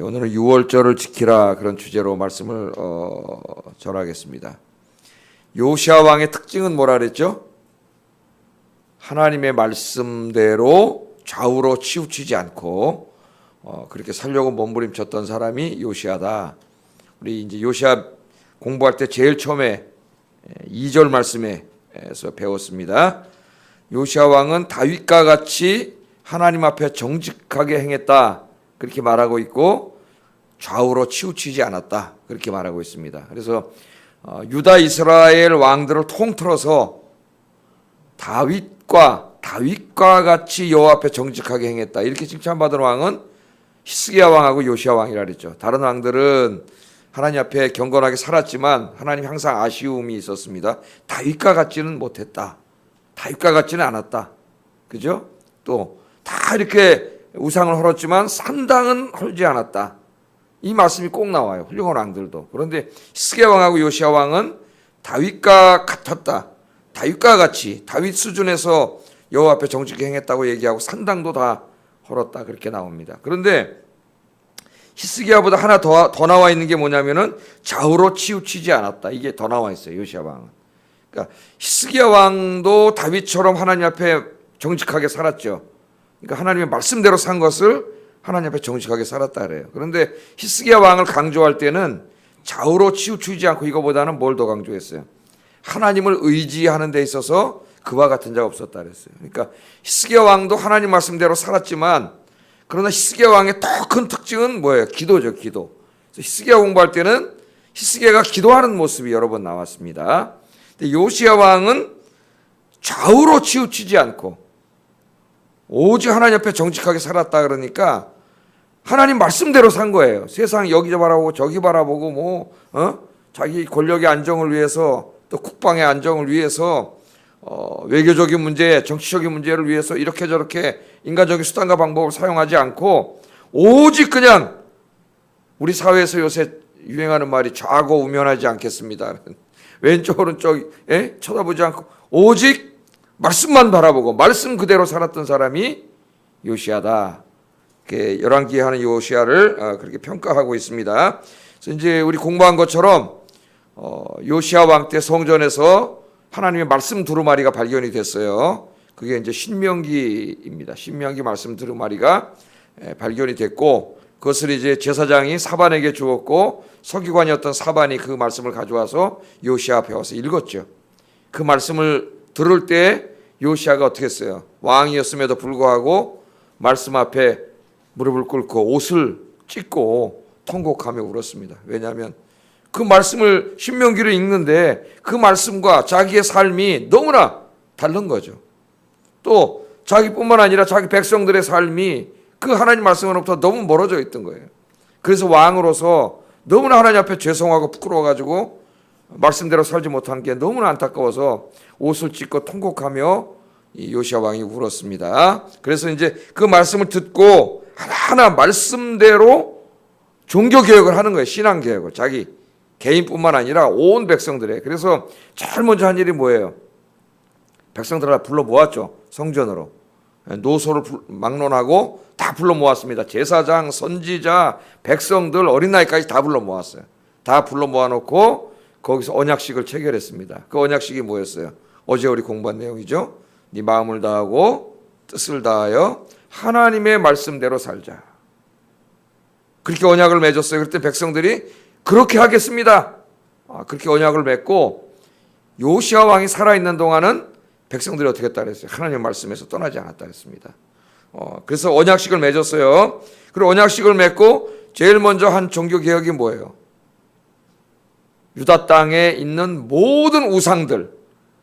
오늘은 유월절을 지키라 그런 주제로 말씀을 전하겠습니다. 요시야 왕의 특징은 뭐라 그랬죠? 하나님의 말씀대로 좌우로 치우치지 않고 그렇게 살려고 몸부림쳤던 사람이 요시야다. 우리 이제 요시야 공부할 때 제일 처음에 2절 말씀에서 배웠습니다. 요시야 왕은 다윗과 같이 하나님 앞에 정직하게 행했다. 그렇게 말하고 있고 좌우로 치우치지 않았다. 그렇게 말하고 있습니다. 그래서 유다 이스라엘 왕들을 통틀어서 다윗과 같이 여호와 앞에 정직하게 행했다. 이렇게 칭찬받은 왕은 히스기야 왕하고 요시야 왕이라 그랬죠. 다른 왕들은 하나님 앞에 경건하게 살았지만 하나님 항상 아쉬움이 있었습니다. 다윗과 같지는 못했다. 다윗과 같지는 않았다. 그죠? 또 다 이렇게 우상을 헐었지만 산당은 헐지 않았다. 이 말씀이 꼭 나와요. 훌륭한 왕들도. 그런데 히스기야 왕하고 요시야 왕은 다윗과 같았다. 다윗과 같이 다윗 수준에서 여호와 앞에 정직히 행했다고 얘기하고 산당도 다 헐었다. 그렇게 나옵니다. 그런데 히스기야보다 하나 더 나와 있는 게 뭐냐면은 좌우로 치우치지 않았다. 이게 더 나와 있어요. 요시야 왕은. 그러니까 히스기야 왕도 다윗처럼 하나님 앞에 정직하게 살았죠. 그러니까 하나님의 말씀대로 산 것을 하나님 앞에 정직하게 살았다 그래요. 그런데 히스기야 왕을 강조할 때는 좌우로 치우치지 않고 이거보다는 뭘 더 강조했어요? 하나님을 의지하는 데 있어서 그와 같은 자가 없었다 그랬어요. 그러니까 히스기야 왕도 하나님 말씀대로 살았지만 그러나 히스기야 왕의 더 큰 특징은 뭐예요? 기도죠, 기도. 그래서 히스기야 공부할 때는 히스기야가 기도하는 모습이 여러 번 나왔습니다. 근데 요시야 왕은 좌우로 치우치지 않고 오직 하나님 앞에 정직하게 살았다 그러니까 하나님 말씀대로 산 거예요. 세상 여기 바라보고 저기 바라보고 자기 권력의 안정을 위해서 또 국방의 안정을 위해서 외교적인 문제, 정치적인 문제를 위해서 이렇게 저렇게 인간적인 수단과 방법을 사용하지 않고 오직 그냥 우리 사회에서 요새 유행하는 말이 좌고 우면하지 않겠습니다. 왼쪽 오른쪽 쳐다보지 않고 오직 말씀만 바라보고 말씀 그대로 살았던 사람이 요시야다. 열왕기에 하는 요시야를 그렇게 평가하고 있습니다. 그래서 이제 우리 공부한 것처럼 요시야 왕 때 성전에서 하나님의 말씀 두루마리가 발견이 됐어요. 그게 이제 신명기입니다. 신명기 말씀 두루마리가 발견이 됐고 그것을 이제 제사장이 사반에게 주었고 서기관이었던 사반이 그 말씀을 가져와서 요시야 앞에 와서 읽었죠. 그 말씀을 들을 때 요시야가 어떻게 했어요? 왕이었음에도 불구하고 말씀 앞에 무릎을 꿇고 옷을 찢고 통곡하며 울었습니다. 왜냐하면 그 말씀을 신명기를 읽는데 그 말씀과 자기의 삶이 너무나 다른 거죠. 또 자기뿐만 아니라 자기 백성들의 삶이 그 하나님 말씀으로부터 너무 멀어져 있던 거예요. 그래서 왕으로서 너무나 하나님 앞에 죄송하고 부끄러워가지고 말씀대로 살지 못한 게 너무나 안타까워서 옷을 찢고 통곡하며 이 요시야 왕이 울었습니다. 그래서 이제 그 말씀을 듣고 하나하나 말씀대로 종교개혁을 하는 거예요. 신앙개혁을. 자기 개인뿐만 아니라 온 백성들의. 그래서 제일 먼저 한 일이 뭐예요? 백성들을 다 불러 모았죠. 성전으로. 노소를 막론하고 다 불러 모았습니다. 제사장, 선지자, 백성들, 어린아이까지 다 불러 모았어요. 다 불러 모아놓고 거기서 언약식을 체결했습니다. 그 언약식이 뭐였어요? 어제 우리 공부한 내용이죠. 네 마음을 다하고 뜻을 다하여 하나님의 말씀대로 살자. 그렇게 언약을 맺었어요. 그때 백성들이 그렇게 하겠습니다. 그렇게 언약을 맺고 요시야 왕이 살아있는 동안은 백성들이 어떻게 했다 그랬어요? 하나님의 말씀에서 떠나지 않았다 그랬습니다. 그래서 언약식을 맺었어요. 그리고 언약식을 맺고 제일 먼저 한 종교개혁이 뭐예요? 유다 땅에 있는 모든 우상들,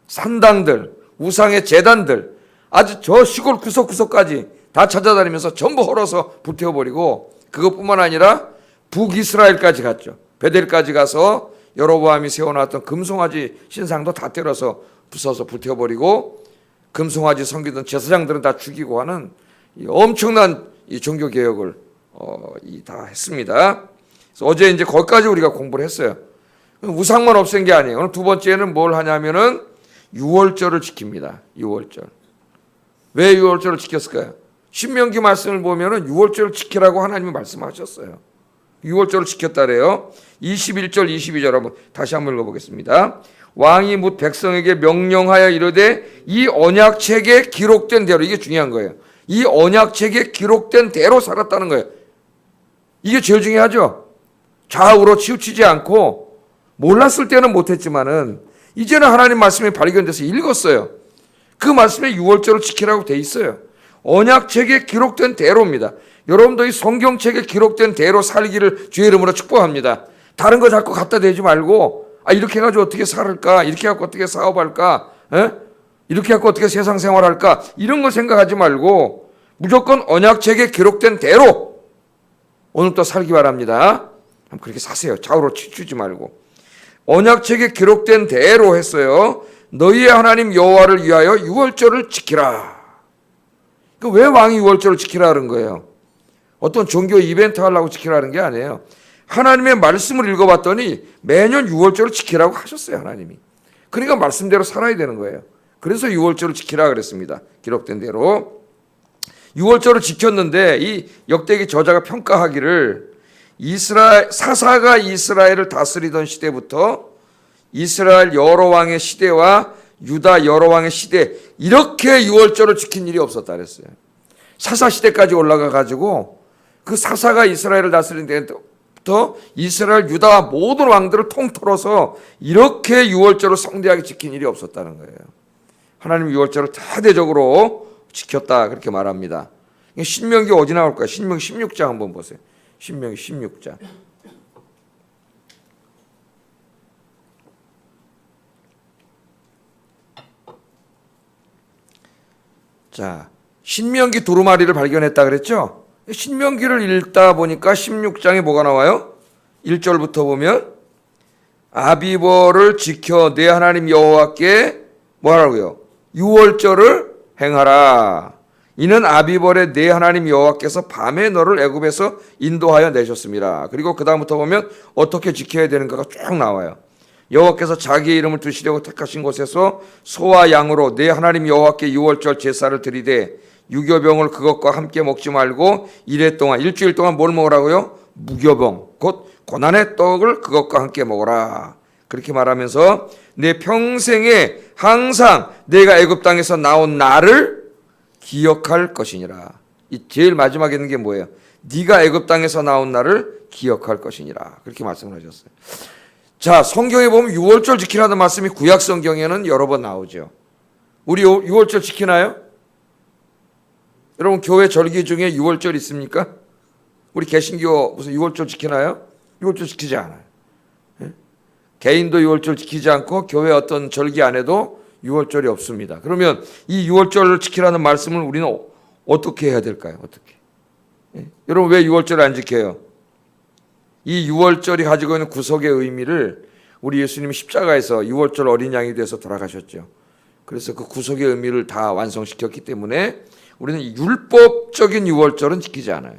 산당들, 우상의 제단들 아주 저 시골 구석구석까지 다 찾아다니면서 전부 헐어서 불태워버리고 그것뿐만 아니라 북이스라엘까지 갔죠. 베델까지 가서 여로보암이 세워놨던 금송아지 신상도 다 때려서 부숴서 불태워버리고 금송아지 섬기던 제사장들은 다 죽이고 하는 이 엄청난 이 종교개혁을 다 했습니다. 그래서 어제 이제 거기까지 우리가 공부를 했어요. 우상만 없앤 게 아니에요. 오늘 두 번째는 뭘 하냐면은 유월절을 지킵니다. 유월절. 왜 유월절을 지켰을까요? 신명기 말씀을 보면은 유월절을 지키라고 하나님이 말씀하셨어요. 유월절을 지켰다래요. 21절 22절 한번 다시 한번 읽어보겠습니다. 왕이 뭇 백성에게 명령하여 이르되 이 언약책에 기록된 대로, 이게 중요한 거예요. 이 언약책에 기록된 대로 살았다는 거예요. 이게 제일 중요하죠. 좌우로 치우치지 않고, 몰랐을 때는 못했지만은 이제는 하나님 말씀이 발견돼서 읽었어요. 그 말씀에 유월절을 지키라고 돼 있어요. 언약책에 기록된 대로입니다. 여러분도 이 성경책에 기록된 대로 살기를 주의 이름으로 축복합니다. 다른 거 자꾸 갖다 대지 말고, 이렇게 해가지고 어떻게 살을까? 이렇게 해갖고 어떻게 사업할까? 이렇게 해갖고 어떻게 세상 생활할까? 이런 거 생각하지 말고 무조건 언약책에 기록된 대로 오늘부터 살기 바랍니다. 그렇게 사세요. 좌우로 치우치지 말고. 언약책에 기록된 대로 했어요. 너희의 하나님 여호와를 위하여 유월절을 지키라. 왜 왕이 유월절을 지키라 그런 거예요? 어떤 종교 이벤트 하려고 지키라는 게 아니에요. 하나님의 말씀을 읽어봤더니 매년 유월절을 지키라고 하셨어요, 하나님이. 그러니까 말씀대로 살아야 되는 거예요. 그래서 유월절을 지키라 그랬습니다. 기록된 대로. 유월절을 지켰는데 이 역대기 저자가 평가하기를 사사가 이스라엘을 다스리던 시대부터 이스라엘 여러 왕의 시대와 유다 여러 왕의 시대, 이렇게 유월절을 지킨 일이 없었다 그랬어요. 사사 시대까지 올라가 가지고 그 사사가 이스라엘을 다스리는 때부터 이스라엘 유다와 모든 왕들을 통틀어서 이렇게 유월절을 성대하게 지킨 일이 없었다는 거예요. 하나님 유월절을 대대적으로 지켰다 그렇게 말합니다. 신명기 어디 나올까요? 신명기 16장 한번 보세요. 신명기 16장. 자, 신명기 두루마리를 발견했다 그랬죠? 신명기를 읽다 보니까 16장에 뭐가 나와요? 1절부터 보면 아비벌을 지켜 내 하나님 여호와께 뭐하라고요? 유월절을 행하라. 이는 아비벌에 내 하나님 여호와께서 밤에 너를 애굽에서 인도하여 내셨습니다. 그리고 그 다음부터 보면 어떻게 지켜야 되는가가 쭉 나와요. 여호와께서 자기의 이름을 두시려고 택하신 곳에서 소와 양으로 내 하나님 여호와께 유월절 제사를 드리되 유교병을 그것과 함께 먹지 말고 일주일 동안 뭘 먹으라고요? 무교병, 곧 고난의 떡을 그것과 함께 먹어라. 그렇게 말하면서 내 평생에 항상 내가 애굽 땅에서 나온 나를 기억할 것이니라. 이 제일 마지막에 있는 게 뭐예요? 네가 애굽 땅에서 나온 나를 기억할 것이니라. 그렇게 말씀을 하셨어요. 자, 성경에 보면 유월절 지키라는 말씀이 구약 성경에는 여러 번 나오죠. 우리 유월절 지키나요? 여러분 교회 절기 중에 유월절 있습니까? 우리 개신교 무슨 유월절 지키나요? 유월절 지키지 않아요. 개인도 유월절 지키지 않고 교회 어떤 절기 안에도 유월절이 없습니다. 그러면 이 유월절을 지키라는 말씀을 우리는 어떻게 해야 될까요? 어떻게? 여러분 왜 유월절을 안 지켜요? 이 유월절이 가지고 있는 구속의 의미를 우리 예수님이 십자가에서 유월절 어린 양이 돼서 돌아가셨죠. 그래서 그 구속의 의미를 다 완성시켰기 때문에 우리는 율법적인 유월절은 지키지 않아요.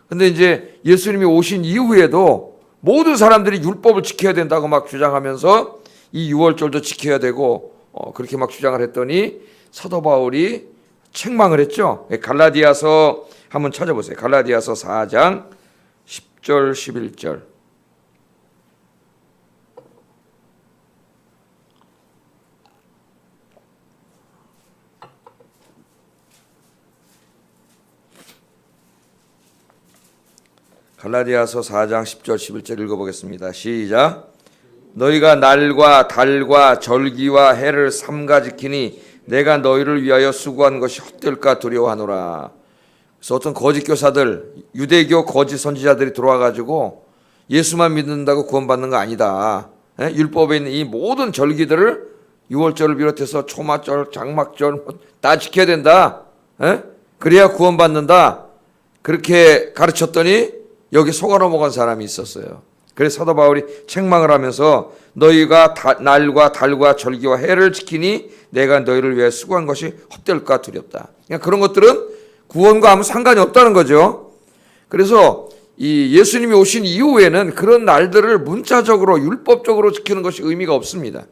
근데 이제 예수님이 오신 이후에도 모든 사람들이 율법을 지켜야 된다고 막 주장하면서 이 유월절도 지켜야 되고 그렇게 막 주장을 했더니 사도 바울이 책망을 했죠. 갈라디아서 한번 찾아보세요. 갈라디아서 4장 10절 11절. 갈라디아서 4장 10절 11절 읽어보겠습니다. 시작. 너희가 날과 달과 절기와 해를 삼가 지키니 내가 너희를 위하여 수고한 것이 헛될까 두려워하노라. 그래서 어떤 거짓 교사들, 유대교 거짓 선지자들이 들어와가지고 예수만 믿는다고 구원받는 거 아니다. 율법에 있는 이 모든 절기들을 유월절을 비롯해서 초막절, 장막절 다 지켜야 된다. 그래야 구원받는다. 그렇게 가르쳤더니 여기 속아 넘어간 사람이 있었어요. 그래서 사도 바울이 책망을 하면서 너희가 날과 달과 절기와 해를 지키니 내가 너희를 위해 수고한 것이 헛될까 두렵다. 그러니까 그런 것들은 구원과 아무 상관이 없다는 거죠. 그래서 이 예수님이 오신 이후에는 그런 날들을 문자적으로 율법적으로 지키는 것이 의미가 없습니다.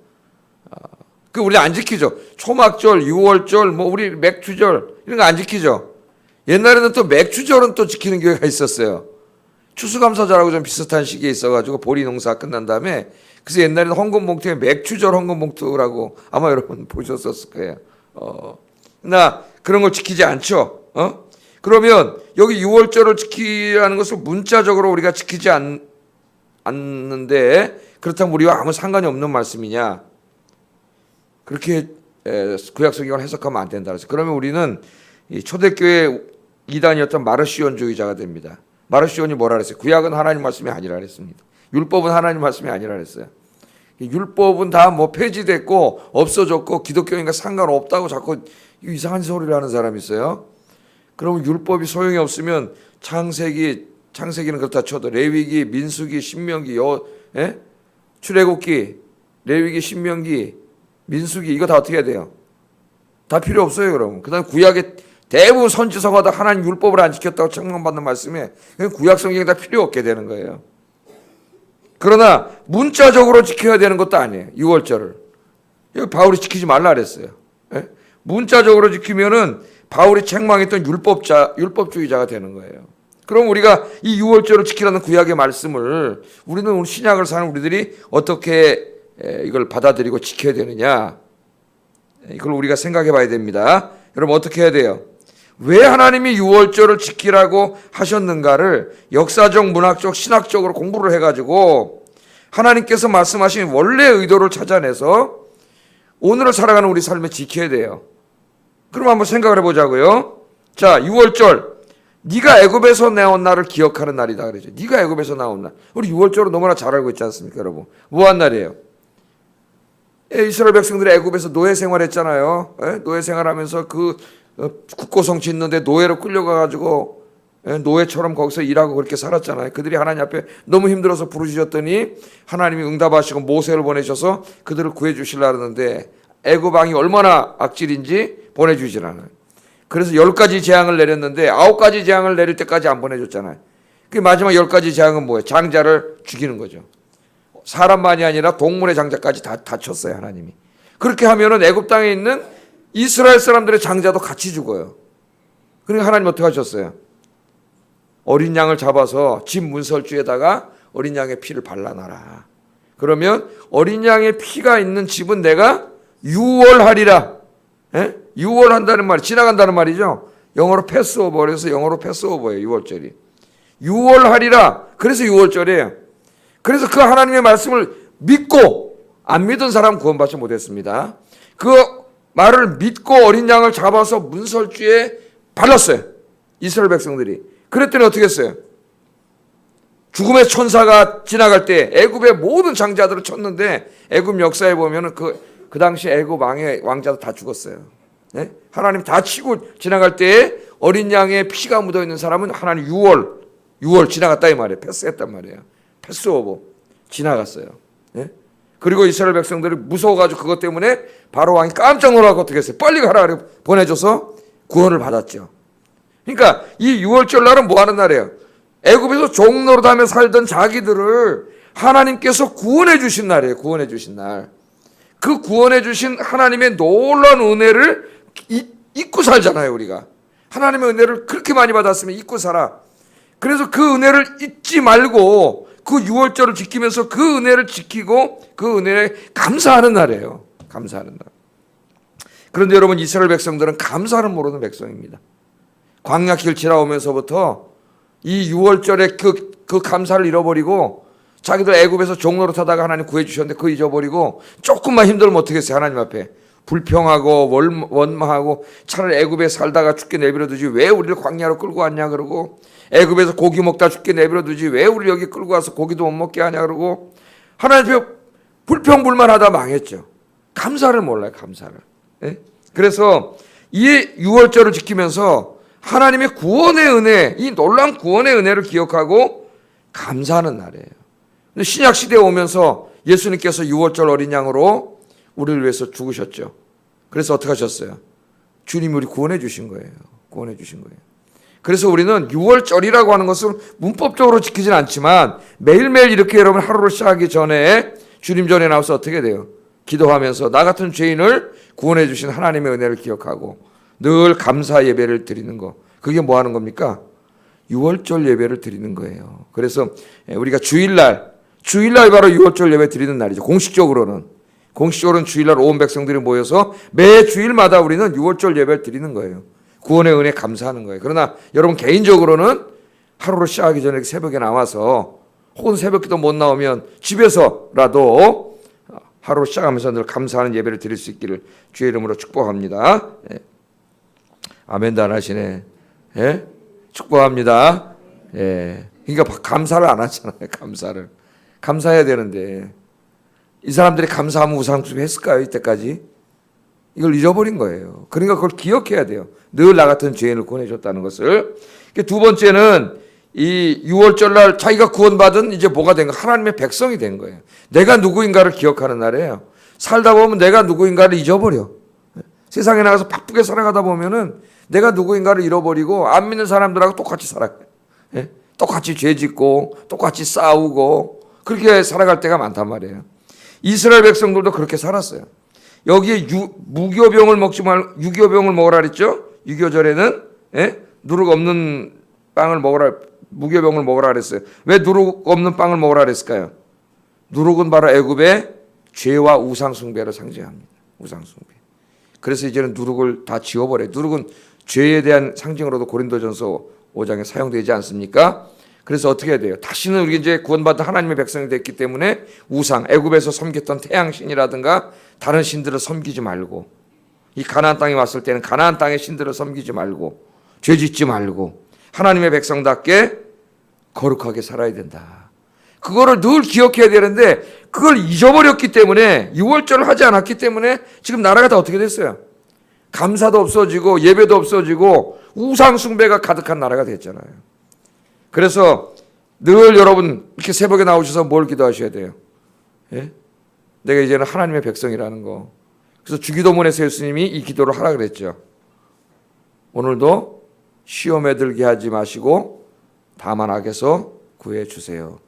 그 우리 안 지키죠. 초막절, 유월절, 뭐 우리 맥주절 이런 거 안 지키죠. 옛날에는 또 맥주절은 또 지키는 교회가 있었어요. 추수감사절하고 좀 비슷한 시기에 있어가지고 보리 농사 끝난 다음에, 그래서 옛날에는 헌금봉투에 맥추절 헌금봉투라고 아마 여러분 보셨었을 거예요. 나 그런 걸 지키지 않죠. 그러면 여기 6월절을 지키라는 것을 문자적으로 우리가 지키지 않는데, 그렇다면 우리와 아무 상관이 없는 말씀이냐? 그렇게 구약 성경을 해석하면 안 된다. 그래서 그러면 우리는 이 초대교회 이단이었던 마르시온주의자가 됩니다. 마르시온이 뭐라 그랬어요? 구약은 하나님 말씀이 아니라 그랬습니다. 율법은 하나님 말씀이 아니라 그랬어요. 율법은 다 뭐 폐지됐고 없어졌고 기독교인과 상관없다고 자꾸 이상한 소리를 하는 사람이 있어요. 그러면 율법이 소용이 없으면 창세기는 그렇다 쳐도 레위기, 민수기, 신명기, 출애굽기, 레위기, 신명기, 민수기 이거 다 어떻게 해야 돼요? 다 필요 없어요. 그러면 그다음 구약의 대부분 선지서가 다 하나님 율법을 안 지켰다고 책망받는 말씀에 구약 성경이 다 필요 없게 되는 거예요. 그러나 문자적으로 지켜야 되는 것도 아니에요. 6월절을. 이거 바울이 지키지 말라 그랬어요. 문자적으로 지키면은 바울이 책망했던 율법주의자가 되는 거예요. 그럼 우리가 이 6월절을 지키라는 구약의 말씀을 우리는 오늘 신약을 사는 우리들이 어떻게 이걸 받아들이고 지켜야 되느냐, 이걸 우리가 생각해 봐야 됩니다. 여러분 어떻게 해야 돼요? 왜 하나님이 6월절을 지키라고 하셨는가를 역사적, 문학적, 신학적으로 공부를 해가지고 하나님께서 말씀하신 원래 의도를 찾아내서 오늘을 살아가는 우리 삶에 지켜야 돼요. 그럼 한번 생각을 해보자고요. 자, 6월절, 네가 애굽에서 나온 날을 기억하는 날이다 그러죠. 네가 애굽에서 나온 날. 우리 6월절을 너무나 잘 알고 있지 않습니까, 여러분? 뭐한 날이에요? 이스라엘 백성들이 애굽에서 노예 생활했잖아요. 노예 생활하면서 그 국고성 짓는데 노예로 끌려가가지고 노예처럼 거기서 일하고 그렇게 살았잖아요. 그들이 하나님 앞에 너무 힘들어서 부르짖었더니 하나님이 응답하시고 모세를 보내셔서 그들을 구해주시려고 하는데 애굽 왕이 얼마나 악질인지 보내주질 않아요. 그래서 10가지 재앙을 내렸는데 9가지 재앙을 내릴 때까지 안 보내줬잖아요. 그 마지막 10가지 재앙은 뭐예요? 장자를 죽이는 거죠. 사람만이 아니라 동물의 장자까지 다 쳤어요, 하나님이. 그렇게 하면은 애굽 땅에 있는 이스라엘 사람들의 장자도 같이 죽어요. 그러니까 하나님 어떻게 하셨어요? 어린 양을 잡아서 집 문설주에다가 어린 양의 피를 발라놔라. 그러면 어린 양의 피가 있는 집은 내가 유월하리라. 유월한다는 말이 지나간다는 말이죠. 영어로 패스오버, 그래서 영어로 패스오버예요. 6월절이. 유월하리라. 그래서 6월절이에요. 그래서 그 하나님의 말씀을 믿고 안 믿은 사람 구원받지 못했습니다. 그 말을 믿고 어린 양을 잡아서 문설주에 발랐어요. 이스라엘 백성들이. 그랬더니 어떻게 했어요? 죽음의 천사가 지나갈 때 애굽의 모든 장자들을 쳤는데 애굽 역사에 보면은 그 당시 애굽 왕자도 다 죽었어요. 네? 하나님 다 치고 지나갈 때에 어린 양의 피가 묻어 있는 사람은 하나님 6월 지나갔다 이 말이에요. 패스했단 말이에요. 패스오버 지나갔어요. 네? 그리고 이스라엘 백성들이 무서워가지고 그것 때문에 바로 왕이 깜짝 놀라고 어떻게 했어요? 빨리 가라 보내줘서 구원을 받았죠. 그러니까 이 6월절 날은 뭐 하는 날이에요? 애굽에서 종노릇하며 살던 자기들을 하나님께서 구원해 주신 날이에요. 구원해 주신 날. 그 구원해 주신 하나님의 놀라운 은혜를 잊고 살잖아요, 우리가. 하나님의 은혜를 그렇게 많이 받았으면 잊고 살아. 그래서 그 은혜를 잊지 말고 그 6월절을 지키면서 그 은혜를 지키고 그 은혜에 감사하는 날이에요. 감사하는 날. 그런데 여러분, 이스라엘 백성들은 감사를 모르는 백성입니다. 광야길 지나오면서부터 이 6월절에 그 감사를 잃어버리고 자기들 애굽에서 종노릇하다가 하나님 구해주셨는데 그거 잊어버리고 조금만 힘들면 어떻게 했어요? 하나님 앞에 불평하고 원망하고 차라리 애굽에 살다가 죽게 내버려두지 왜 우리를 광야로 끌고 왔냐 그러고, 애굽에서 고기 먹다 죽게 내버려두지 왜 우리 여기 끌고 와서 고기도 못 먹게 하냐 그러고 하나님 앞에 불평불만하다 망했죠. 감사를 몰라요. 감사를. 네? 그래서 이 6월절을 지키면서 하나님의 구원의 은혜, 이 놀라운 구원의 은혜를 기억하고 감사하는 날이에요. 근데 신약 시대에 오면서 예수님께서 6월절 어린 양으로 우리를 위해서 죽으셨죠. 그래서 어떻게 하셨어요? 주님이 우리 구원해 주신 거예요. 구원해 주신 거예요. 그래서 우리는 6월절이라고 하는 것을 문법적으로 지키진 않지만 매일매일 이렇게 여러분 하루를 시작하기 전에 주님 전에 나와서 어떻게 돼요? 기도하면서 나 같은 죄인을 구원해 주신 하나님의 은혜를 기억하고 늘 감사 예배를 드리는 거. 그게 뭐 하는 겁니까? 유월절 예배를 드리는 거예요. 그래서 우리가 주일날 바로 유월절 예배 드리는 날이죠. 공식적으로는 주일날 온 백성들이 모여서 매 주일마다 우리는 유월절 예배를 드리는 거예요. 구원의 은혜 감사하는 거예요. 그러나 여러분 개인적으로는 하루를 시작하기 전에 새벽에 나와서 혹은 새벽기도 못 나오면 집에서라도 하루를 시작하면서 늘 감사하는 예배를 드릴 수 있기를 주의 이름으로 축복합니다. 아멘도 안 하시네. 예? 축복합니다. 예. 그러니까 감사를 안 하잖아요. 감사해야 되는데 이 사람들이 감사하면 우상숭배 했을까요? 이때까지? 이걸 잊어버린 거예요. 그러니까 그걸 기억해야 돼요. 늘 나 같은 죄인을 구원해줬다는 것을. 두 번째는 이 유월절날 자기가 구원받은 이제 뭐가 된 거예요? 하나님의 백성이 된 거예요. 내가 누구인가를 기억하는 날이에요. 살다 보면 내가 누구인가를 잊어버려. 세상에 나가서 바쁘게 살아가다 보면은 내가 누구인가를 잃어버리고 안 믿는 사람들하고 똑같이 살아가요. 똑같이 죄 짓고 똑같이 싸우고 그렇게 살아갈 때가 많단 말이에요. 이스라엘 백성들도 그렇게 살았어요. 여기에 무교병을 먹지 말고 유교병을 먹으라 그랬죠. 유교절에는 누룩 없는 빵을 먹으라, 무교병을 먹으라 그랬어요. 왜 누룩 없는 빵을 먹으라 그랬을까요? 누룩은 바로 애굽의 죄와 우상 숭배를 상징합니다. 우상 숭배. 그래서 이제는 누룩을 다 지워버려요. 누룩은 죄에 대한 상징으로도 고린도전서 5장에 사용되지 않습니까? 그래서 어떻게 해야 돼요? 다시는 우리 이제 구원받은 하나님의 백성이 됐기 때문에 우상, 애굽에서 섬겼던 태양신이라든가 다른 신들을 섬기지 말고, 이 가나안 땅에 왔을 때는 가나안 땅의 신들을 섬기지 말고, 죄 짓지 말고 하나님의 백성답게 거룩하게 살아야 된다. 그거를 늘 기억해야 되는데 그걸 잊어버렸기 때문에, 유월절을 하지 않았기 때문에 지금 나라가 다 어떻게 됐어요? 감사도 없어지고 예배도 없어지고 우상 숭배가 가득한 나라가 됐잖아요. 그래서 늘 여러분 이렇게 새벽에 나오셔서 뭘 기도하셔야 돼요? 내가 이제는 하나님의 백성이라는 거. 그래서 주기도문에서 예수님이 이 기도를 하라 그랬죠. 오늘도 시험에 들게 하지 마시고 다만 악에서 구해 주세요.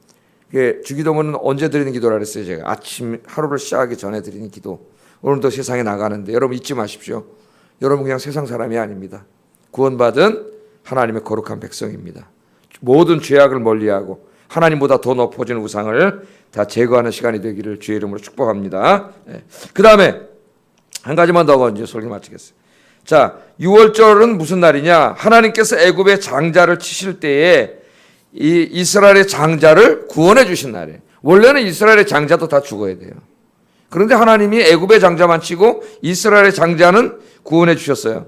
주기도문은 언제 드리는 기도라 그랬어요? 제가 아침 하루를 시작하기 전에 드리는 기도. 오늘도 세상에 나가는데 여러분 잊지 마십시오. 여러분 그냥 세상 사람이 아닙니다. 구원받은 하나님의 거룩한 백성입니다. 모든 죄악을 멀리하고 하나님보다 더 높아진 우상을 다 제거하는 시간이 되기를 주의 이름으로 축복합니다. 그 다음에 한 가지만 더 이제 설교 마치겠어요. 자, 유월절은 무슨 날이냐? 하나님께서 애굽의 장자를 치실 때에 이 이스라엘의 장자를 구원해 주신 날이에요. 원래는 이스라엘의 장자도 다 죽어야 돼요. 그런데 하나님이 애굽의 장자만 치고 이스라엘의 장자는 구원해 주셨어요.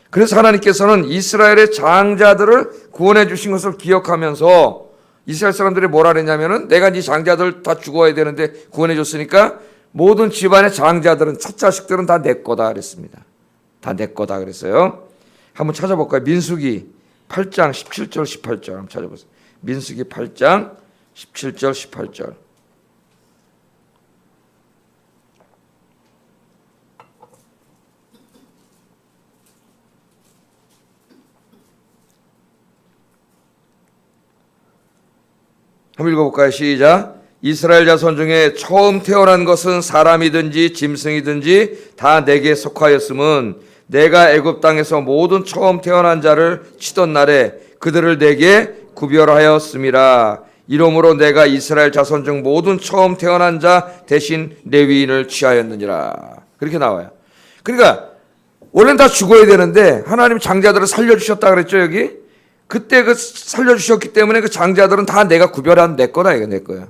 그래서 하나님께서는 이스라엘의 장자들을 구원해 주신 것을 기억하면서 이스라엘 사람들이 뭐라 그랬냐면은 내가 네 장자들 다 죽어야 되는데 구원해 줬으니까 모든 집안의 장자들은 첫 자식들은 다 내 거다 그랬습니다. 다 내 거다 그랬어요. 한번 찾아볼까요? 민수기 8장 17절 18절 한번 찾아보세요. 민수기 8장 17절 18절. 한번 읽어볼까요? 시작. 이스라엘 자손 중에 처음 태어난 것은 사람이든지 짐승이든지 다 내게 속하였음은 내가 애굽 땅에서 모든 처음 태어난 자를 치던 날에 그들을 내게 구별하였음이라. 이러므로 내가 이스라엘 자손 중 모든 처음 태어난 자 대신 레위인을 취하였느니라. 그렇게 나와요. 그러니까 원래는 다 죽어야 되는데 하나님 장자들을 살려주셨다 그랬죠 여기. 그때 그 살려주셨기 때문에 그 장자들은 다 내가 구별한 내 거다 이거 내 거야.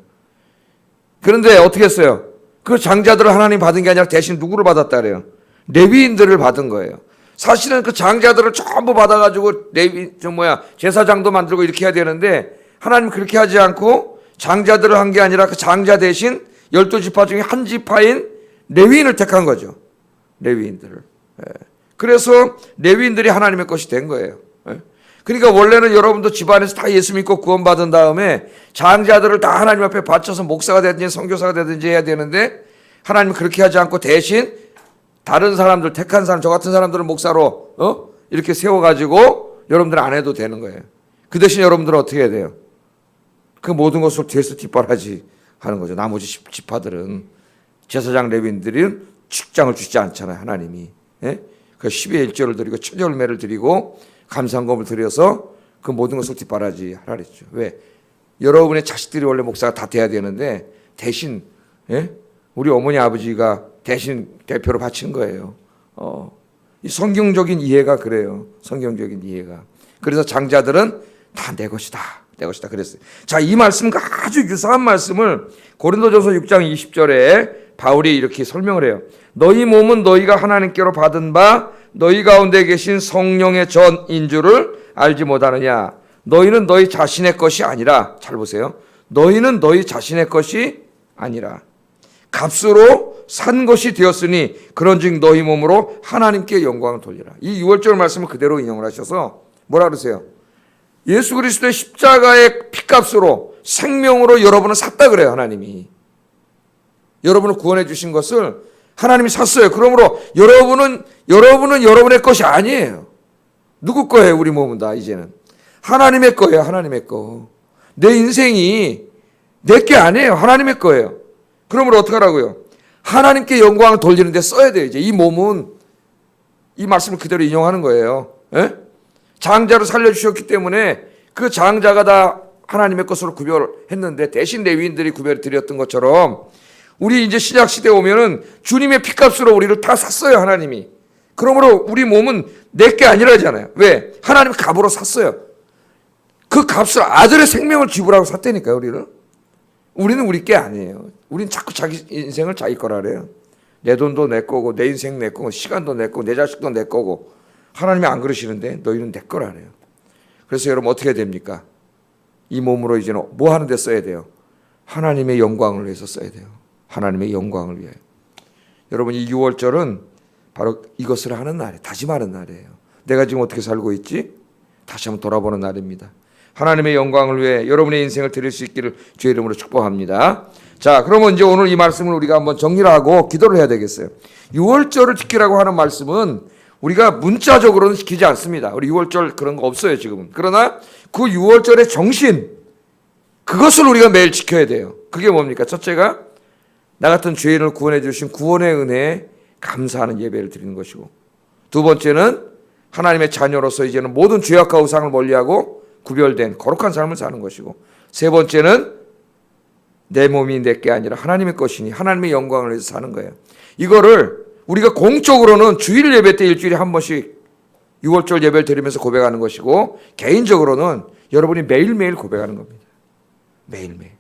그런데 어떻게 했어요? 그 장자들을 하나님 받은 게 아니라 대신 누구를 받았다 그래요? 레위인들을 받은 거예요. 사실은 그 장자들을 전부 받아가지고 제사장도 만들고 이렇게 해야 되는데 하나님 그렇게 하지 않고 장자들을 한 게 아니라 그 장자 대신 12지파 중에 한 지파인 레위인을 택한 거죠. 레위인들을. 그래서 레위인들이 하나님의 것이 된 거예요. 그러니까 원래는 여러분도 집안에서 다 예수 믿고 구원받은 다음에 장자들을 다 하나님 앞에 바쳐서 목사가 되든지 선교사가 되든지 해야 되는데 하나님은 그렇게 하지 않고 대신 다른 사람들 택한 사람 저 같은 사람들을 목사로 이렇게 세워가지고 여러분들 안 해도 되는 거예요. 그 대신 여러분들은 어떻게 해야 돼요? 그 모든 것을 뒤에서 뒷바라지 하는 거죠. 나머지 지파들은 제사장 레위인들은 축장을 주지 않잖아요. 하나님이. 그 10의 1조를 드리고 첫 열매를 드리고 감상금을 드려서 그 모든 것을 뒷바라지 하라 그랬죠. 왜? 여러분의 자식들이 원래 목사가 다 돼야 되는데 대신 우리 어머니 아버지가 대신 대표로 바친 거예요. 이 성경적인 이해가 그래요. 성경적인 이해가. 그래서 장자들은 다 내 것이다. 내 것이다 그랬어요. 자, 이 말씀과 아주 유사한 말씀을 고린도전서 6장 20절에 바울이 이렇게 설명을 해요. 너희 몸은 너희가 하나님께로 받은 바 너희 가운데 계신 성령의 전인 줄을 알지 못하느냐. 너희는 너희 자신의 것이 아니라, 잘 보세요. 너희는 너희 자신의 것이 아니라 값으로 산 것이 되었으니 그런즉 너희 몸으로 하나님께 영광을 돌리라. 이 6월절 말씀을 그대로 인용을 하셔서 뭐라 그러세요? 예수 그리스도의 십자가의 피값으로 생명으로 여러분을 샀다 그래요. 하나님이 여러분을 구원해 주신 것을 하나님이 샀어요. 그러므로 여러분은 여러분의 것이 아니에요. 누구 거예요? 우리 몸은 다 이제는 하나님의 거예요. 하나님의 거. 내 인생이 내 게 아니에요. 하나님의 거예요. 그러므로 어떻게 하라고요? 하나님께 영광을 돌리는 데 써야 돼요. 이제 이 몸은 이 말씀을 그대로 인용하는 거예요. 장자로 살려주셨기 때문에 그 장자가 다 하나님의 것으로 구별했는데 대신 레위인들이 구별을 드렸던 것처럼 우리 이제 신약 시대에 오면은 주님의 피값으로 우리를 다 샀어요. 하나님이. 그러므로 우리 몸은 내 게 아니라잖아요. 왜? 하나님 값으로 샀어요. 그 값을 아들의 생명을 지불하고 샀다니까요. 우리는 우리 게 아니에요. 우린 자꾸 자기 인생을 자기 거라 그래요. 내 돈도 내 거고 내 인생 내 거고 시간도 내 거고 내 자식도 내 거고 하나님이 안 그러시는데 너희는 내 거라 그래요. 그래서 여러분 어떻게 해야 됩니까? 이 몸으로 이제는 뭐 하는 데 써야 돼요? 하나님의 영광을 위해서 써야 돼요. 하나님의 영광을 위하여. 여러분 이 6월절은 바로 이것을 하는 날이에요. 다짐하는 날이에요. 내가 지금 어떻게 살고 있지? 다시 한번 돌아보는 날입니다. 하나님의 영광을 위해 여러분의 인생을 드릴 수 있기를 주의 이름으로 축복합니다. 자, 그러면 이제 오늘 이 말씀을 우리가 한번 정리를 하고 기도를 해야 되겠어요. 6월절을 지키라고 하는 말씀은 우리가 문자적으로는 지키지 않습니다. 우리 6월절 그런 거 없어요 지금은. 그러나 그 6월절의 정신, 그것을 우리가 매일 지켜야 돼요. 그게 뭡니까? 첫째가 나 같은 죄인을 구원해 주신 구원의 은혜에 감사하는 예배를 드리는 것이고, 두 번째는 하나님의 자녀로서 이제는 모든 죄악과 우상을 멀리하고 구별된 거룩한 삶을 사는 것이고, 세 번째는 내 몸이 내 게 아니라 하나님의 것이니 하나님의 영광을 위해서 사는 거예요. 이거를 우리가 공적으로는 주일 예배 때 일주일에 한 번씩 6월절 예배를 드리면서 고백하는 것이고, 개인적으로는 여러분이 매일매일 고백하는 겁니다. 매일매일.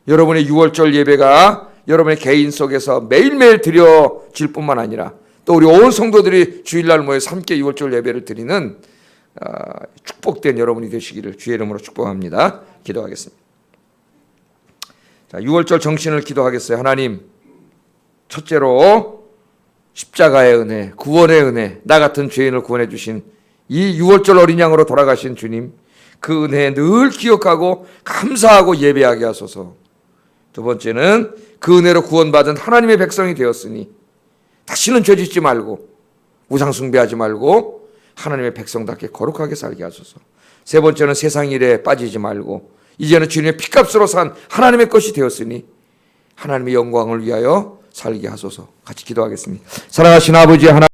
여러분의 6월절 예배가 여러분의 개인 속에서 매일매일 드려질 뿐만 아니라 또 우리 온 성도들이 주일날 모여서 함께 6월절 예배를 드리는 축복된 여러분이 되시기를 주의 이름으로 축복합니다. 기도하겠습니다. 자, 6월절 정신을 기도하겠어요. 하나님, 첫째로 십자가의 은혜, 구원의 은혜, 나 같은 죄인을 구원해 주신 이 6월절 어린 양으로 돌아가신 주님, 그 은혜에 늘 기억하고 감사하고 예배하게 하소서. 두 번째는 그 은혜로 구원받은 하나님의 백성이 되었으니 다시는 죄짓지 말고 우상 숭배하지 말고 하나님의 백성답게 거룩하게 살게 하소서. 세 번째는 세상 일에 빠지지 말고 이제는 주님의 피값으로 산 하나님의 것이 되었으니 하나님의 영광을 위하여 살게 하소서. 같이 기도하겠습니다. 사랑하신 아버지 하나님,